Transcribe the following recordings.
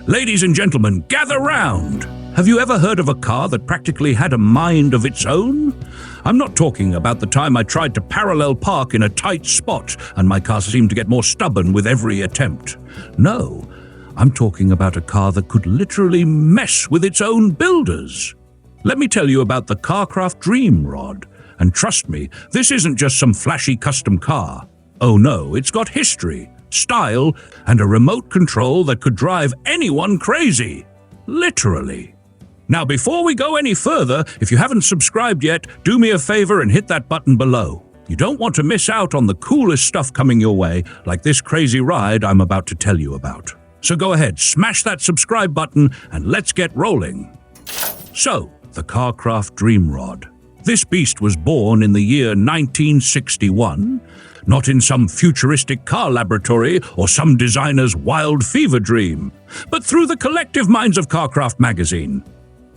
Ladies and gentlemen, gather round! Have you ever heard of a car that practically had a mind of its own? I'm not talking about the time I tried to parallel park in a tight spot and my car seemed to get more stubborn with every attempt. No, I'm talking about a car that could literally mess with its own builders. Let me tell you about the Carcraft Dream Rod. And trust me, this isn't just some flashy custom car. Oh no, it's got history, style, and a remote control that could drive anyone crazy. Literally. Now, before we go any further, if you haven't subscribed yet, do me a favor and hit that button below. You don't want to miss out on the coolest stuff coming your way, like this crazy ride I'm about to tell you about. So go ahead, smash that subscribe button, and let's get rolling. So, the Carcraft Dream Rod. This beast was born in the year 1961, not in some futuristic car laboratory or some designer's wild fever dream, but through the collective minds of Carcraft magazine.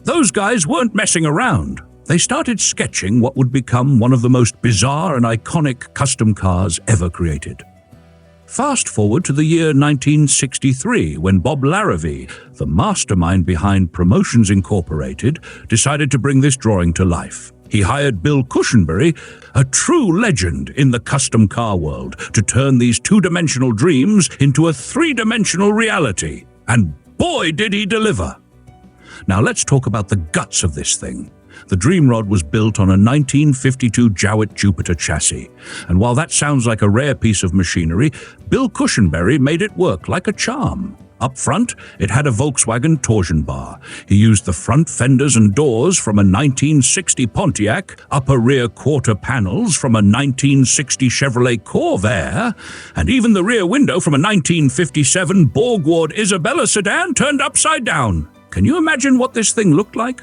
Those guys weren't messing around. They started sketching what would become one of the most bizarre and iconic custom cars ever created. Fast forward to the year 1963, when Bob Larrivee, the mastermind behind Promotions Incorporated, decided to bring this drawing to life. He hired Bill Cushenbery, a true legend in the custom car world, to turn these two-dimensional dreams into a three-dimensional reality. And boy, did he deliver! Now let's talk about the guts of this thing. The Dream Rod was built on a 1952 Jowett Jupiter chassis, and while that sounds like a rare piece of machinery, Bill Cushenbery made it work like a charm. Up front, it had a Volkswagen torsion bar. He used the front fenders and doors from a 1960 Pontiac, upper rear quarter panels from a 1960 Chevrolet Corvair, and even the rear window from a 1957 Borgward Isabella sedan turned upside down. Can you imagine what this thing looked like?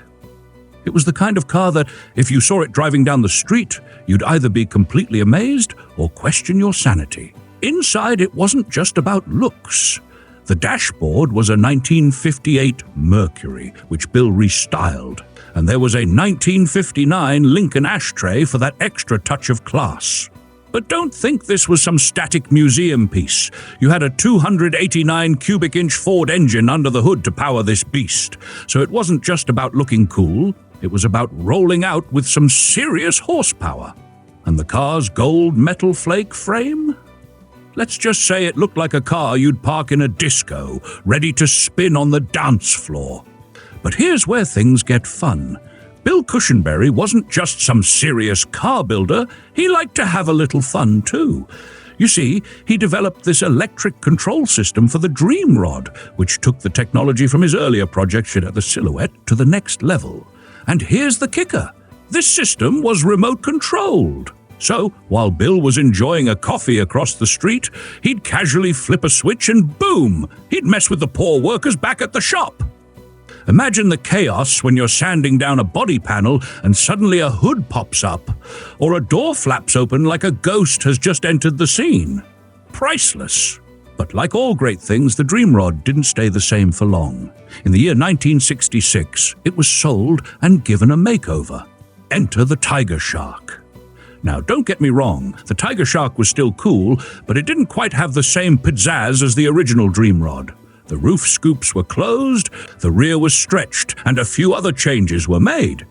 It was the kind of car that, if you saw it driving down the street, you'd either be completely amazed or question your sanity. Inside, it wasn't just about looks. The dashboard was a 1958 Mercury, which Bill restyled, and there was a 1959 Lincoln ashtray for that extra touch of class. But don't think this was some static museum piece. You had a 289 cubic inch Ford engine under the hood to power this beast. So it wasn't just about looking cool, it was about rolling out with some serious horsepower. And the car's gold metal flake frame? Let's just say it looked like a car you'd park in a disco, ready to spin on the dance floor. But here's where things get fun. Bill Cushenbery wasn't just some serious car builder, he liked to have a little fun too. You see, he developed this electric control system for the Dream Rod, which took the technology from his earlier project, the Silhouette, to the next level. And here's the kicker. This system was remote controlled. So, while Bill was enjoying a coffee across the street, he'd casually flip a switch and boom, he'd mess with the poor workers back at the shop. Imagine the chaos when you're sanding down a body panel and suddenly a hood pops up, or a door flaps open like a ghost has just entered the scene. Priceless. But like all great things, the Dream Rod didn't stay the same for long. In the year 1966, it was sold and given a makeover. Enter the Tiger Shark. Now, don't get me wrong, the Tiger Shark was still cool, but it didn't quite have the same pizzazz as the original Dream Rod. The roof scoops were closed, the rear was stretched, and a few other changes were made.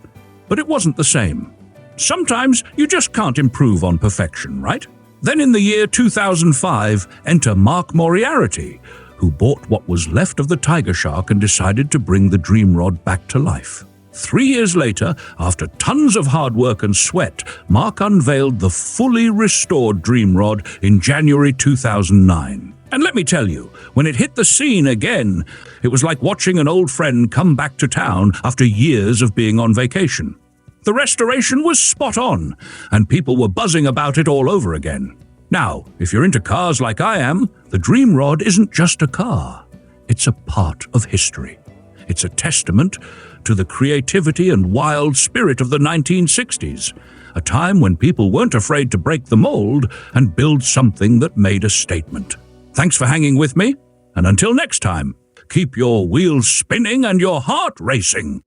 But it wasn't the same. Sometimes you just can't improve on perfection, right? Then in the year 2005, enter Mark Moriarty, who bought what was left of the Tiger Shark and decided to bring the Dream Rod back to life. 3 years later, after tons of hard work and sweat, Mark unveiled the fully restored Dream Rod in January 2009. And let me tell you, when it hit the scene again, it was like watching an old friend come back to town after years of being on vacation. The restoration was spot on, and people were buzzing about it all over again. Now, if you're into cars like I am, the Dream Rod isn't just a car. It's a part of history. It's a testament to the creativity and wild spirit of the 1960s, a time when people weren't afraid to break the mold and build something that made a statement. Thanks for hanging with me, and until next time, keep your wheels spinning and your heart racing.